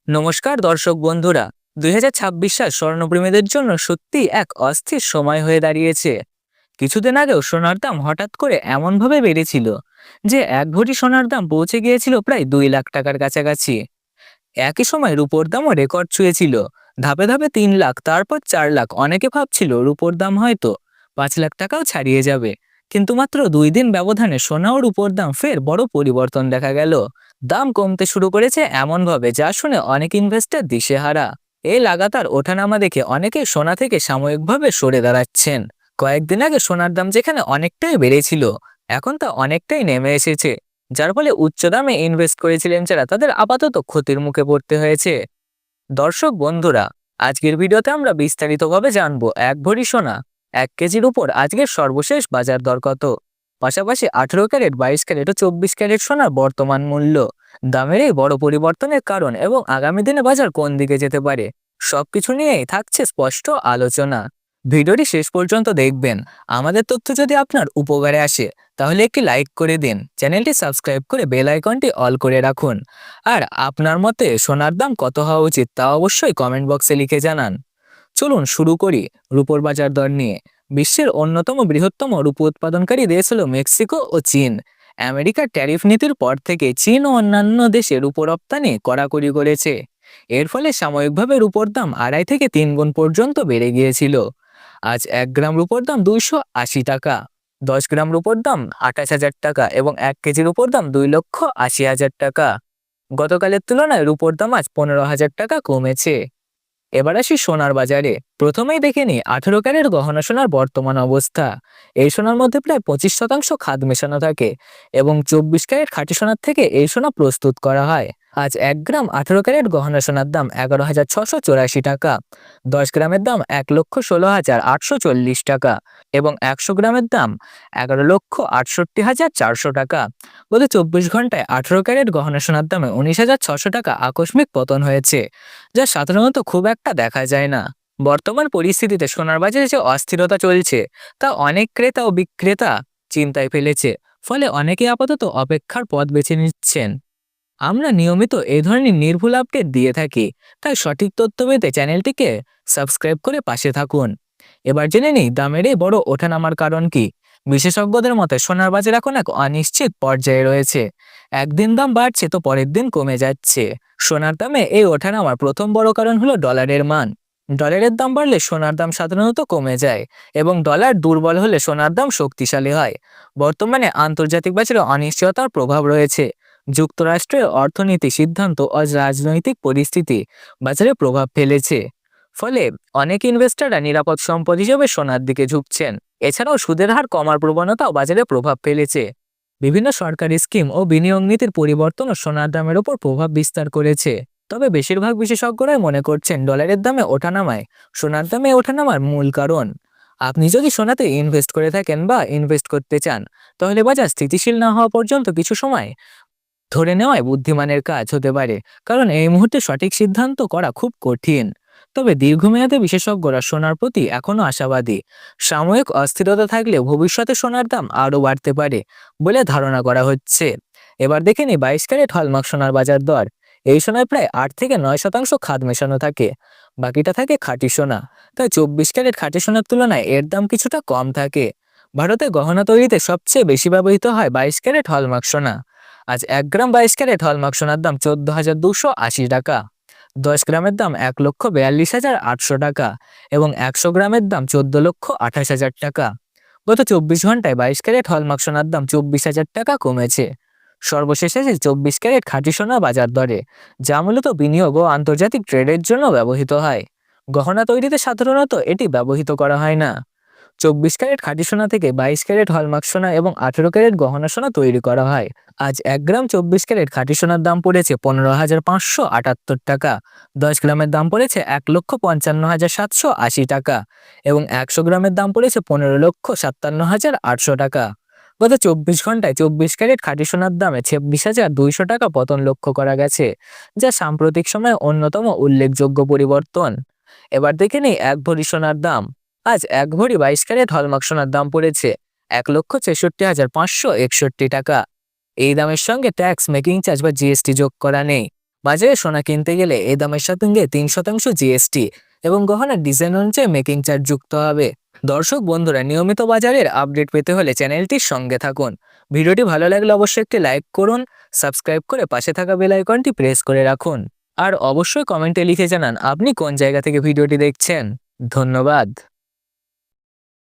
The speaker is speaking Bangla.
নমস্কার দর্শক বন্ধুরা। 2026 সাল স্বর্ণপ্রেমীদের জন্য সত্যি এক অস্থির সময় হয়ে দাঁড়িয়েছে। কিছুদিন আগেও সোনার দাম হঠাৎ করে এমনভাবে বেড়েছিল যে এক ভরি সোনার দাম পৌঁছে গিয়েছিল প্রায় 2 লাখ টাকার কাছাকাছি। একই সময় রূপোর দামও রেকর্ড ছুঁয়েছিল। ধাপে ধাপে 3 লাখ, তারপর 4 লাখ। অনেকে ভাবছিল রূপোর দাম হয়তো 5 লাখ টাকাও ছাড়িয়ে যাবে, কিন্তু মাত্র 2 দিন ব্যবধানে সোনা ও রূপোর দাম ফের বড় পরিবর্তন দেখা গেল। দাম কমতে শুরু করেছে এমনভাবে যা শুনে অনেক ইনভেস্টর দিশেহারা। এই লাগাতার ওঠানামা দেখে অনেকে সোনা থেকে সাময়িকভাবে সরে দাঁড়াচ্ছেন। কয়েকদিন আগে সোনার দাম যেখানে অনেকটাই বেড়েছিল, এখন তা অনেকটাই নেমে এসেছে, যার ফলে উচ্চ দামে ইনভেস্ট করেছিলেন যারা, তাদের আপাতত ক্ষতির মুখে পড়তে হয়েছে। দর্শক বন্ধুরা, আজকের ভিডিওতে আমরা বিস্তারিতভাবে জানবো 1 ভরি সোনা, 1 কেজির উপর আজকের সর্বশেষ বাজার দর কত, পাশাপাশি 18 ক্যারেট, 22 ক্যারেট ও 24 ক্যারেট সোনার বর্তমান মূল্য, দামের এই বড় পরিবর্তনের কারণ এবং আগামী দিনে বাজার কোন দিকে যেতে পারে, সবকিছু নিয়েই থাকছে স্পষ্ট আলোচনা। ভিডিওটি শেষ পর্যন্ত দেখবেন। আমাদের তথ্য যদি আপনার উপকারে আসে তাহলে একটি লাইক করে দিন, চ্যানেলটি সাবস্ক্রাইব করে বেল আইকনটি অল করে রাখুন। আর আপনার মতে সোনার দাম কত হওয়া উচিত তা অবশ্যই কমেন্ট বক্সে লিখে জানান। চলুন শুরু করি রূপোর বাজার দর নিয়ে। বিশ্বের অন্যতম বৃহত্তম রূপো উৎপাদনকারী দেশ হলো মেক্সিকো ও চীন। আমেরিকার ট্যারিফ নীতির পর থেকে চীন ও অন্যান্য দেশে রূপো রপ্তানি কড়াকড়ি করেছে। এর ফলে সাময়িকভাবে রূপোর দাম 2.5 থেকে 3 গুণ পর্যন্ত বেড়ে গিয়েছিল। আজ 1 গ্রাম রূপোর দাম 280 টাকা, 10 গ্রাম রূপোর দাম 28,000 টাকা এবং 1 কেজির উপর দাম 2,80,000 টাকা। গতকালের তুলনায় রূপোর দাম আজ 15,000 টাকা কমেছে। এবার আসি সোনার বাজারে। প্রথমেই দেখে নিই 18 ক্যারেট গহনা সোনার বর্তমান অবস্থা। এই সোনার মধ্যে প্রায় 25% খাদ মেশানো থাকে এবং 24 ক্যারেট খাঁটি সোনার থেকে এই সোনা প্রস্তুত করা হয়। আজ 1 গ্রাম 18 ক্যারেট গহনা সোনার দাম 11,684 টাকা, 10 গ্রামের দাম 1,16,840 টাকা এবং 100 গ্রামের দাম 11,68,400 টাকা। গত 24 ঘন্টায় 18 ক্যারেট গহনা সোনার দামে 19,600 টাকা আকস্মিক পতন হয়েছে, যা সাধারণত খুব একটা দেখা যায় না। বর্তমান পরিস্থিতিতে সোনার বাজারে যে অস্থিরতা চলছে তা অনেক ক্রেতা ও বিক্রেতা চিন্তায় ফেলেছে, ফলে অনেকে আপাতত অপেক্ষার পথ বেছে নিচ্ছেন। আমরা নিয়মিত এই ধরনের নির্ভুল আপডেট দিয়ে থাকি, তাই সঠিক তথ্য পেতে চ্যানেলটিকে সাবস্ক্রাইব করে পাশে থাকুন। এবার জেনে নিই দামের এই বড় ওঠানামার কারণ কি। বিশেষজ্ঞদের মতে সোনার বাজার এখন এক অনিশ্চিত পর্যায়ে রয়েছে। একদিন দাম বাড়ছে তো পরের দিন কমে যাচ্ছে। সোনার দামে এই ওঠানামার প্রথম বড় কারণ হলো ডলারের মান। ডলারের দাম বাড়লে সোনার দাম সাধারণত কমে যায় এবং ডলার দুর্বল হলে সোনার দাম শক্তিশালী হয়। বর্তমানে আন্তর্জাতিক বাজারে অনিশ্চয়তার প্রভাব রয়েছে। যুক্তরাষ্ট্রের অর্থনীতি সিদ্ধান্ত ও রাজনৈতিক পরিস্থিতি বাজারে প্রভাব ফেলেছে, ফলে অনেক ইনভেস্টররা নিরাপদ সম্পদ হিসেবে সোনার দিকে ঝুঁকছেন। এছাড়াও সুদের হার কমার প্রবণতাও বাজারে প্রভাব ফেলেছে। বিভিন্ন সরকারি স্কিম ও বিনিয়োগ নীতির পরিবর্তনও সোনার দামের উপর প্রভাব বিস্তার করেছে। তবে বেশিরভাগ বিশেষজ্ঞরাই মনে করছেন ডলারের দামে ওঠানামায় সোনার দামে ওঠানামার মূল কারণ। আপনি যদি সোনাতে ইনভেস্ট করে থাকেন বা ইনভেস্ট করতে চান, তাহলে বাজার স্থিতিশীল না হওয়া পর্যন্ত কিছু সময় ধরে নেওয়াই বুদ্ধিমানের কাজ হতে পারে, কারণ এই মুহূর্তে সঠিক সিদ্ধান্ত করা খুব কঠিন। তবে দীর্ঘমেয়াদে বিশেষজ্ঞরা সোনার প্রতি এখনো আশাবাদী। সাময়িক অস্থিরতা থাকলেও ভবিষ্যতে সোনার দাম আরও বাড়তে পারে বলে ধারণা করা হচ্ছে। এবার দেখে নিই 22 ক্যারেট হলমার্ক সোনার বাজার দর। এই সোনায় প্রায় 8 থেকে 9% খাদ মেশানো থাকে, বাকিটা থাকে খাঁটি সোনা। তাই 24 ক্যারেট খাঁটি সোনার তুলনায় এর দাম কিছুটা কম থাকে। ভারতে গহনা তৈরিতে সবচেয়ে বেশি ব্যবহৃত হয় 22 ক্যারেট হলমার্ক সোনা। আজ 1 গ্রাম 22 ক্যারেট হলমার্ক সোনার দাম 14,280 টাকা, 10 গ্রামের দাম 1,42,800 টাকা এবং 100 গ্রামের দাম 14,28,000 টাকা। গত 24 ঘন্টায় 22 ক্যারেট হলমার্ক সোনার দাম 24,000 টাকা কমেছে। সর্বশেষ আছে 24 ক্যারেট খাঁটি সোনা বাজার দরে, যা মূলত বিনিয়োগ ও আন্তর্জাতিক ট্রেডের জন্য ব্যবহৃত হয়। গহনা তৈরিতে সাধারণত এটি ব্যবহৃত করা হয় না। 24 ক্যারেট খাঁটি সোনা থেকে 22 ক্যারেট হলমার্ক সোনা এবং 18 ক্যারেট গহনা সোনা তৈরি করা হয়। আজ 1 গ্রাম 24 ক্যারেট খাঁটি সোনার দাম পড়েছে 15,578 টাকা, 10 গ্রামের দাম পড়েছে 1,55,780 টাকা এবং 100 গ্রামের দাম পড়েছে 15,57,800 টাকা। গত 24 ঘন্টায় 24 ক্যারেট খাঁটি সোনার দামে 26,200 টাকা পতন লক্ষ্য করা গেছে, যা সাম্প্রতিক সময়ে অন্যতম উল্লেখযোগ্য পরিবর্তন। এবার দেখে নেই 1 ভরি সোনার দাম। আজ 1 ভরি 22 ক্যারেট হলমার্ক সোনার দাম পড়েছে 1,63,561 টাকা। এই দামের সঙ্গে ট্যাক্স, মেকিং চার্জ বা জিএসটি যোগ করা নেই। বাজারে সোনা কিনতে গেলে এই দামের সঙ্গে 3% জিএসটি এবং গহনার ডিজাইন অনুযায়ী মেকিং চার্জ যুক্ত হবে। দর্শক বন্ধুরা, নিয়মিত বাজারের আপডেট পেতে হলে চ্যানেলটির সঙ্গে থাকুন। ভিডিওটি ভালো লাগলে অবশ্যই একটি লাইক করুন, সাবস্ক্রাইব করে পাশে থাকা বেল আইকনটি প্রেস করে রাখুন। আর অবশ্যই কমেন্টে লিখে জানান আপনি কোন জায়গা থেকে ভিডিওটি দেখছেন। ধন্যবাদ।